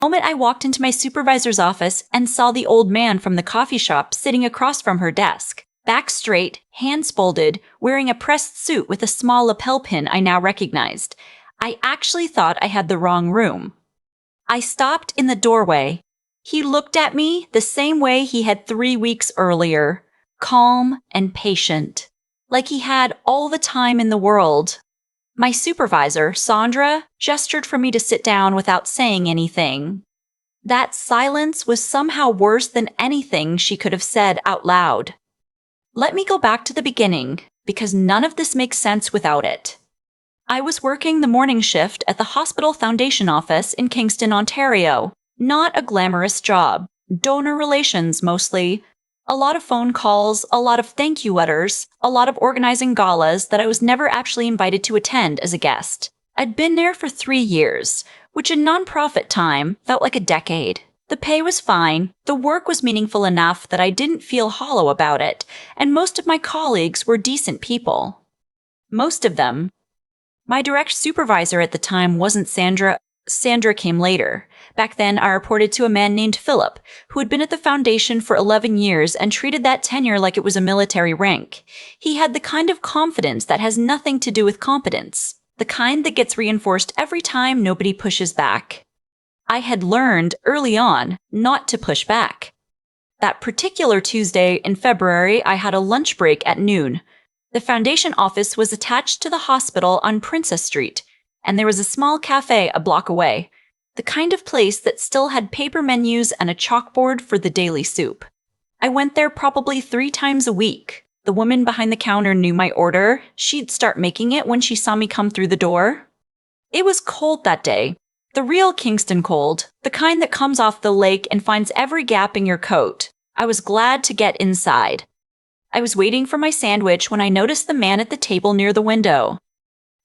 The moment I walked into my supervisor's office and saw the old man from the coffee shop sitting across from her desk, back straight, hands folded, wearing a pressed suit with a small lapel pin I now recognized, I actually thought I had the wrong room. I stopped in the doorway. He looked at me the same way he had 3 weeks earlier, calm and patient, like he had all the time in the world. My supervisor, Sandra, gestured for me to sit down without saying anything. That silence was somehow worse than anything she could have said out loud. Let me go back to the beginning, because none of this makes sense without it. I was working the morning shift at the hospital foundation office in Kingston, Ontario. Not a glamorous job. Donor relations mostly. A lot of phone calls, a lot of thank you letters, a lot of organizing galas that I was never actually invited to attend as a guest. I'd been there for 3 years, which in nonprofit time felt like a decade. The pay was fine, the work was meaningful enough that I didn't feel hollow about it, and most of my colleagues were decent people. Most of them. My direct supervisor at the time wasn't Sandra. Sandra came later. Back then, I reported to a man named Philip, who had been at the foundation for 11 years and treated that tenure like it was a military rank. He had the kind of confidence that has nothing to do with competence, the kind that gets reinforced every time nobody pushes back. I had learned early on not to push back. That particular Tuesday in February, I had a lunch break at noon. The foundation office was attached to the hospital on Princess Street, and there was a small cafe a block away, the kind of place that still had paper menus and a chalkboard for the daily soup. I went there probably 3 times a week. The woman behind the counter knew my order. She'd start making it when she saw me come through the door. It was cold that day. The real Kingston cold, the kind that comes off the lake and finds every gap in your coat. I was glad to get inside. I was waiting for my sandwich when I noticed the man at the table near the window.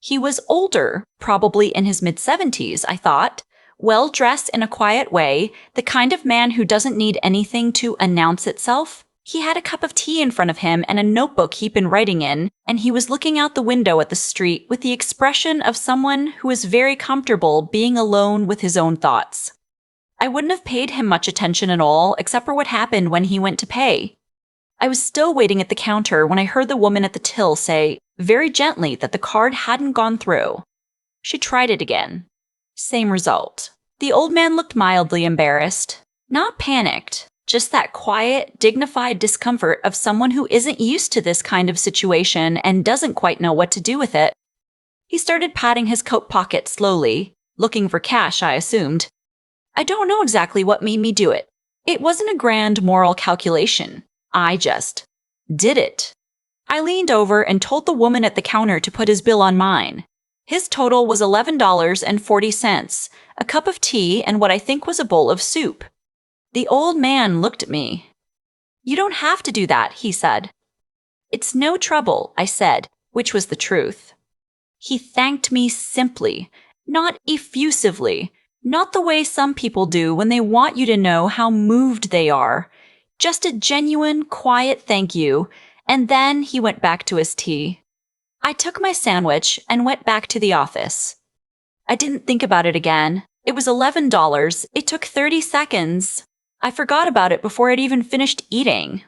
He was older, probably in his mid-70s, I thought, well-dressed in a quiet way, the kind of man who doesn't need anything to announce itself. He had a cup of tea in front of him and a notebook he'd been writing in, and he was looking out the window at the street with the expression of someone who is very comfortable being alone with his own thoughts. I wouldn't have paid him much attention at all, except for what happened when he went to pay. I was still waiting at the counter when I heard the woman at the till say, very gently, that the card hadn't gone through. She tried it again. Same result. The old man looked mildly embarrassed. Not panicked, just that quiet, dignified discomfort of someone who isn't used to this kind of situation and doesn't quite know what to do with it. He started patting his coat pocket slowly, looking for cash, I assumed. I don't know exactly what made me do it. It wasn't a grand moral calculation. I just did it. I leaned over and told the woman at the counter to put his bill on mine. His total was $11.40, a cup of tea and what I think was a bowl of soup. The old man looked at me. You don't have to do that, he said. It's no trouble, I said, which was the truth. He thanked me simply, not effusively, not the way some people do when they want you to know how moved they are. Just a genuine, quiet thank you, and then he went back to his tea. I took my sandwich and went back to the office. I didn't think about it again. It was $11. It took 30 seconds. I forgot about it before I'd even finished eating.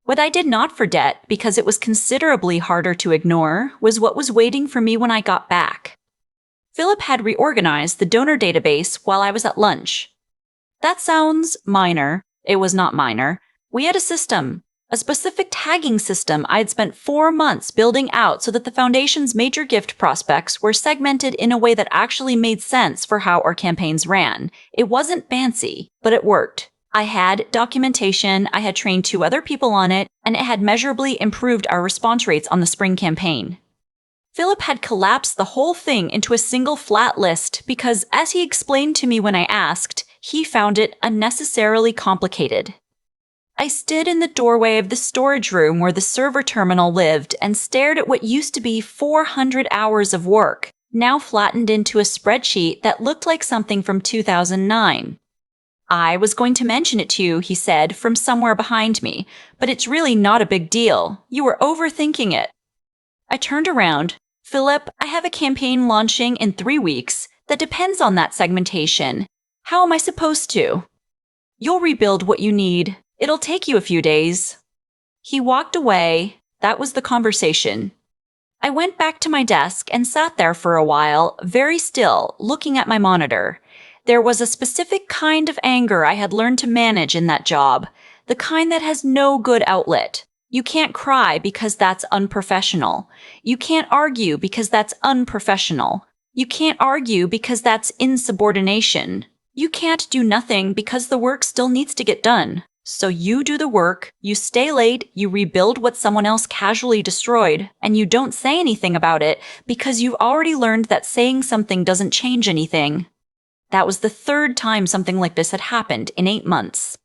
What I did not forget, because it was considerably harder to ignore, was what was waiting for me when I got back. Philip had reorganized the donor database while I was at lunch. That sounds minor. It was not minor. We had a system, a specific tagging system I'd spent 4 months building out so that the foundation's major gift prospects were segmented in a way that actually made sense for how our campaigns ran. It wasn't fancy, but it worked. I had documentation, I had trained 2 other people on it, and it had measurably improved our response rates on the spring campaign. Philip had collapsed the whole thing into a single flat list because, as he explained to me when I asked, he found it unnecessarily complicated. I stood in the doorway of the storage room where the server terminal lived and stared at what used to be 400 hours of work, now flattened into a spreadsheet that looked like something from 2009. I was going to mention it to you, he said, from somewhere behind me, but it's really not a big deal. You were overthinking it. I turned around. Philip, I have a campaign launching in 3 weeks that depends on that segmentation. How am I supposed to? You'll rebuild what you need. It'll take you a few days. He walked away. That was the conversation. I went back to my desk and sat there for a while, very still, looking at my monitor. There was a specific kind of anger I had learned to manage in that job, the kind that has no good outlet. You can't cry because that's unprofessional. You can't argue because that's unprofessional. You can't argue because that's insubordination. You can't do nothing because the work still needs to get done. So you do the work, you stay late, you rebuild what someone else casually destroyed, and you don't say anything about it because you've already learned that saying something doesn't change anything. That was the third time something like this had happened in 8 months.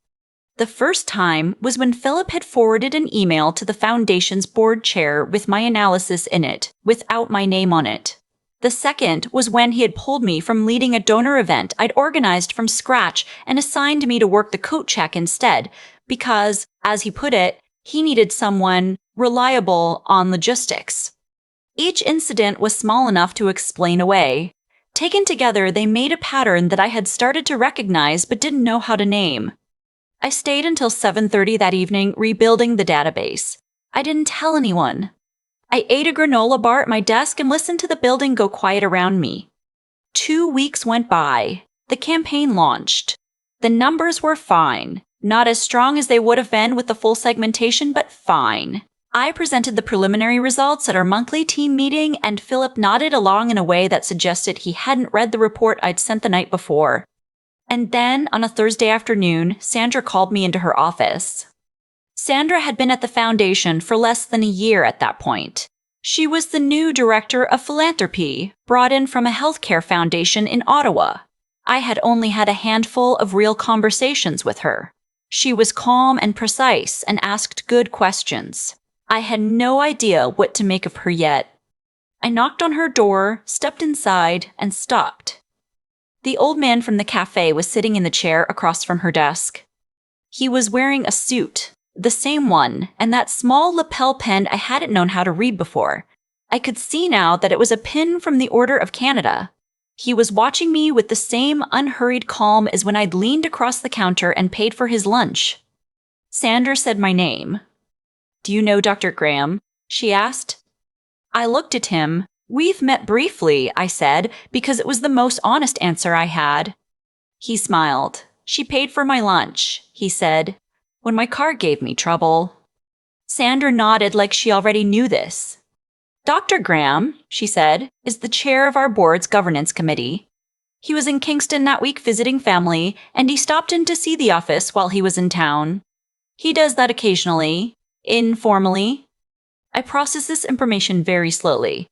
The first time was when Philip had forwarded an email to the foundation's board chair with my analysis in it, without my name on it. The second was when he had pulled me from leading a donor event I'd organized from scratch and assigned me to work the coat check instead, because, as he put it, he needed someone reliable on logistics. Each incident was small enough to explain away. Taken together, they made a pattern that I had started to recognize but didn't know how to name. I stayed until 7:30 that evening rebuilding the database. I didn't tell anyone. I ate a granola bar at my desk and listened to the building go quiet around me. 2 weeks went by. The campaign launched. The numbers were fine. Not as strong as they would have been with the full segmentation, but fine. I presented the preliminary results at our monthly team meeting, and Philip nodded along in a way that suggested he hadn't read the report I'd sent the night before. And then, on a Thursday afternoon, Sandra called me into her office. Sandra had been at the foundation for less than a year at that point. She was the new director of philanthropy, brought in from a healthcare foundation in Ottawa. I had only had a handful of real conversations with her. She was calm and precise and asked good questions. I had no idea what to make of her yet. I knocked on her door, stepped inside, and stopped. The old man from the cafe was sitting in the chair across from her desk. He was wearing a suit. The same one, and that small lapel pin I hadn't known how to read before. I could see now that it was a pin from the Order of Canada. He was watching me with the same unhurried calm as when I'd leaned across the counter and paid for his lunch. Sandra said my name. "Do you know Dr. Graham?" she asked. I looked at him. "We've met briefly," I said, because it was the most honest answer I had. He smiled. "She paid for my lunch," he said, "when my car gave me trouble." Sandra nodded like she already knew this. "Dr. Graham," she said, "is the chair of our board's governance committee. He was in Kingston that week visiting family, and he stopped in to see the office while he was in town. He does that occasionally, informally." I processed this information very slowly.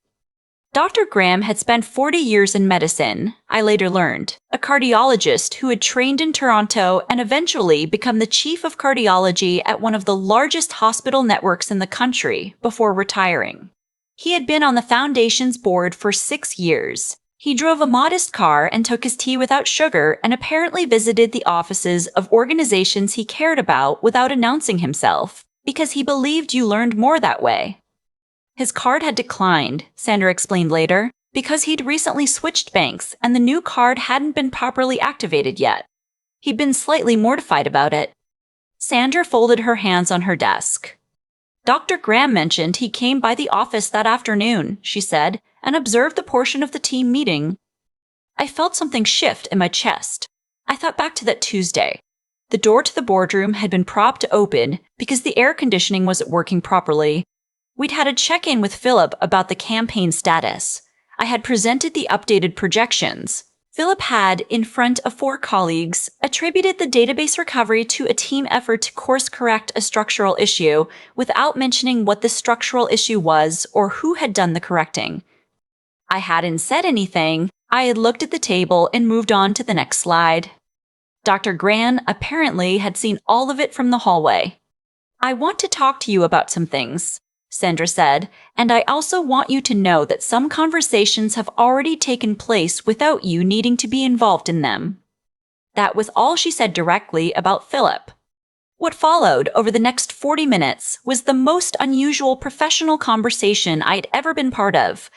Dr. Graham had spent 40 years in medicine, I later learned, a cardiologist who had trained in Toronto and eventually become the chief of cardiology at one of the largest hospital networks in the country before retiring. He had been on the foundation's board for 6 years. He drove a modest car and took his tea without sugar and apparently visited the offices of organizations he cared about without announcing himself, because he believed you learned more that way. His card had declined, Sandra explained later, because he'd recently switched banks and the new card hadn't been properly activated yet. He'd been slightly mortified about it. Sandra folded her hands on her desk. "Dr. Graham mentioned he came by the office that afternoon," she said, "and observed the portion of the team meeting." I felt something shift in my chest. I thought back to that Tuesday. The door to the boardroom had been propped open because the air conditioning wasn't working properly. We'd had a check-in with Philip about the campaign status. I had presented the updated projections. Philip had, in front of 4 colleagues, attributed the database recovery to a team effort to course-correct a structural issue without mentioning what the structural issue was or who had done the correcting. I hadn't said anything. I had looked at the table and moved on to the next slide. Dr. Graham apparently had seen all of it from the hallway. "I want to talk to you about some things," Sandra said, "and I also want you to know that some conversations have already taken place without you needing to be involved in them." That was all she said directly about Philip. What followed over the next 40 minutes was the most unusual professional conversation I'd ever been part of.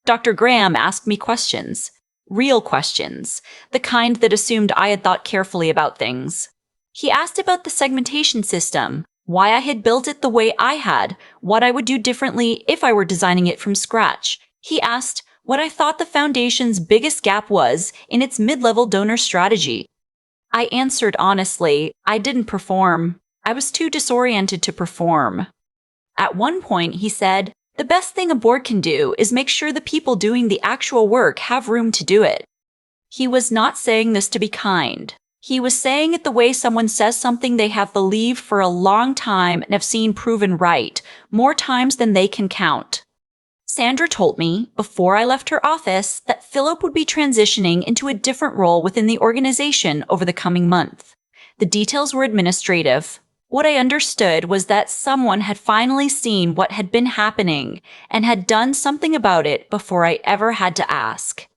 Dr. Graham asked me questions. Real questions, the kind that assumed I had thought carefully about things. He asked about the segmentation system, why I had built it the way I had, what I would do differently if I were designing it from scratch. He asked what I thought the foundation's biggest gap was in its mid-level donor strategy. I answered honestly, I didn't perform. I was too disoriented to perform. At one point, he said, the best thing a board can do is make sure the people doing the actual work have room to do it. He was not saying this to be kind. He was saying it the way someone says something they have believed for a long time and have seen proven right, more times than they can count. Sandra told me, before I left her office, that Philip would be transitioning into a different role within the organization over the coming month. The details were administrative. What I understood was that someone had finally seen what had been happening and had done something about it before I ever had to ask.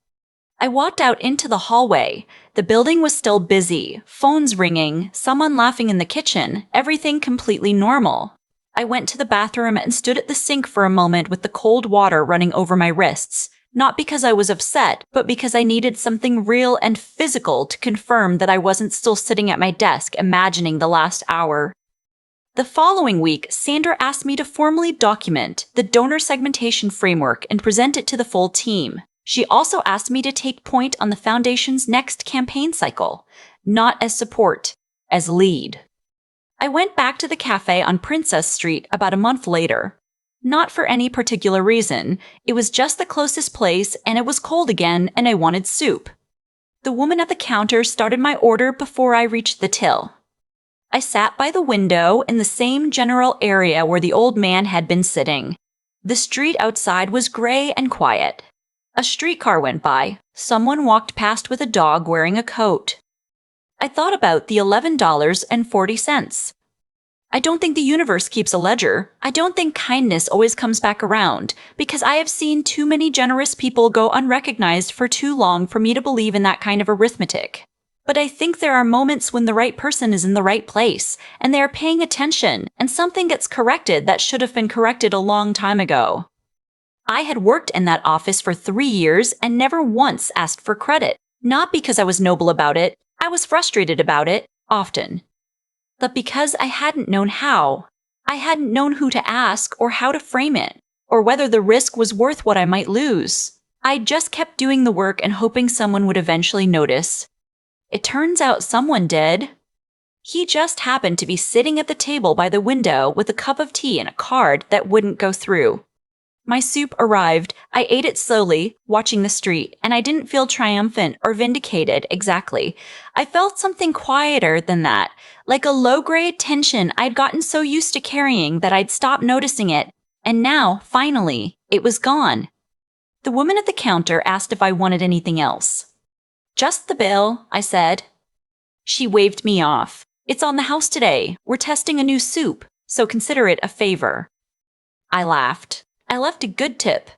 I walked out into the hallway. The building was still busy, phones ringing, someone laughing in the kitchen, everything completely normal. I went to the bathroom and stood at the sink for a moment with the cold water running over my wrists, not because I was upset, but because I needed something real and physical to confirm that I wasn't still sitting at my desk imagining the last hour. The following week, Sandra asked me to formally document the donor segmentation framework and present it to the full team. She also asked me to take point on the Foundation's next campaign cycle, not as support, as lead. I went back to the cafe on Princess Street about a month later. Not for any particular reason, it was just the closest place and it was cold again and I wanted soup. The woman at the counter started my order before I reached the till. I sat by the window in the same general area where the old man had been sitting. The street outside was gray and quiet. A streetcar went by. Someone walked past with a dog wearing a coat. I thought about the $11.40. I don't think the universe keeps a ledger. I don't think kindness always comes back around, because I have seen too many generous people go unrecognized for too long for me to believe in that kind of arithmetic. But I think there are moments when the right person is in the right place, and they are paying attention, and something gets corrected that should have been corrected a long time ago. I had worked in that office for 3 years and never once asked for credit. Not because I was noble about it. I was frustrated about it, often. But because I hadn't known how. I hadn't known who to ask or how to frame it, or whether the risk was worth what I might lose. I just kept doing the work and hoping someone would eventually notice. It turns out someone did. He just happened to be sitting at the table by the window with a cup of tea and a card that wouldn't go through. My soup arrived. I ate it slowly, watching the street, and I didn't feel triumphant or vindicated exactly. I felt something quieter than that, like a low-grade tension I'd gotten so used to carrying that I'd stopped noticing it, and now, finally, it was gone. The woman at the counter asked if I wanted anything else. Just the bill, I said. She waved me off. It's on the house today. We're testing a new soup, so consider it a favor. I laughed. I left a good tip.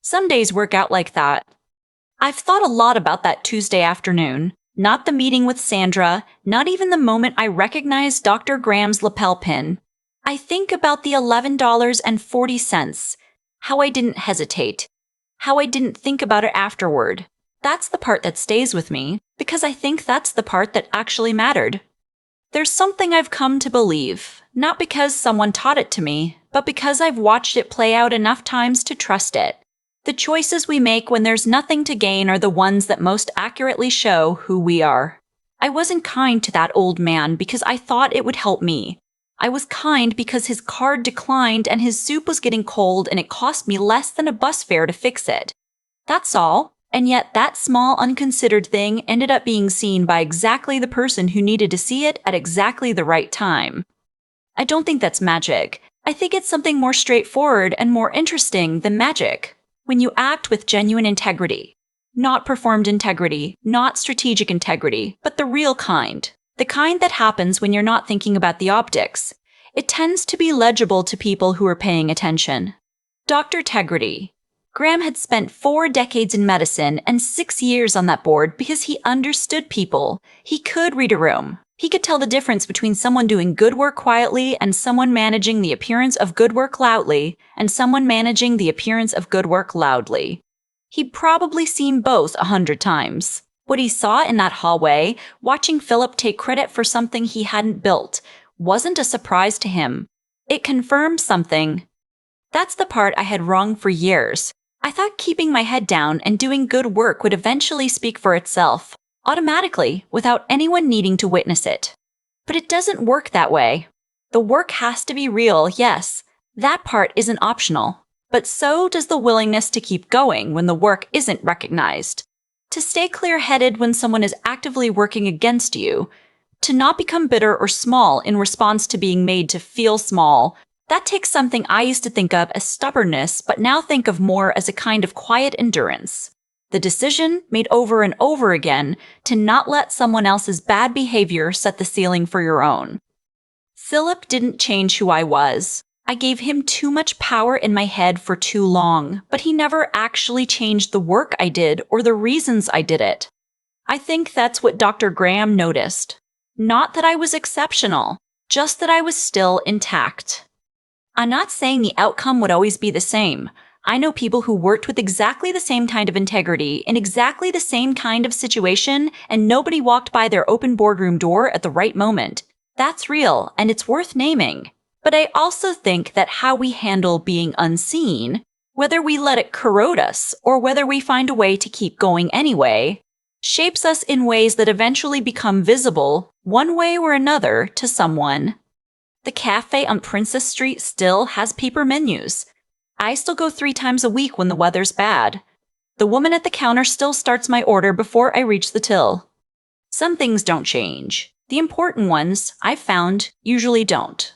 Some days work out like that. I've thought a lot about that Tuesday afternoon. Not the meeting with Sandra, not even the moment I recognized Dr. Graham's lapel pin. I think about the $11.40, how I didn't hesitate, how I didn't think about it afterward. That's the part that stays with me, because I think that's the part that actually mattered. There's something I've come to believe, not because someone taught it to me, but because I've watched it play out enough times to trust it. The choices we make when there's nothing to gain are the ones that most accurately show who we are. I wasn't kind to that old man because I thought it would help me. I was kind because his card declined and his soup was getting cold and it cost me less than a bus fare to fix it. That's all. And yet that small, unconsidered thing ended up being seen by exactly the person who needed to see it at exactly the right time. I don't think that's magic. I think it's something more straightforward and more interesting than magic. When you act with genuine integrity. Not performed integrity, not strategic integrity, but the real kind. The kind that happens when you're not thinking about the optics. It tends to be legible to people who are paying attention. Dr. Tegrity. Graham had spent 4 decades in medicine and 6 years on that board because he understood people. He could read a room. He could tell the difference between someone doing good work quietly and someone managing the appearance of good work loudly, and someone managing the appearance of good work loudly. He'd probably seen both 100 times. What he saw in that hallway, watching Philip take credit for something he hadn't built, wasn't a surprise to him. It confirmed something. That's the part I had wrong for years. I thought keeping my head down and doing good work would eventually speak for itself, automatically, without anyone needing to witness it. But it doesn't work that way. The work has to be real, yes. That part isn't optional. But so does the willingness to keep going when the work isn't recognized. To stay clear-headed when someone is actively working against you. To not become bitter or small in response to being made to feel small. That takes something I used to think of as stubbornness, but now think of more as a kind of quiet endurance. The decision, made over and over again, to not let someone else's bad behavior set the ceiling for your own. Philip didn't change who I was. I gave him too much power in my head for too long, but he never actually changed the work I did or the reasons I did it. I think that's what Dr. Graham noticed. Not that I was exceptional, just that I was still intact. I'm not saying the outcome would always be the same. I know people who worked with exactly the same kind of integrity in exactly the same kind of situation, and nobody walked by their open boardroom door at the right moment. That's real, and it's worth naming. But I also think that how we handle being unseen, whether we let it corrode us or whether we find a way to keep going anyway, shapes us in ways that eventually become visible, one way or another, to someone. The cafe on Princess Street still has paper menus. I still go 3 times a week when the weather's bad. The woman at the counter still starts my order before I reach the till. Some things don't change. The important ones, I've found, usually don't.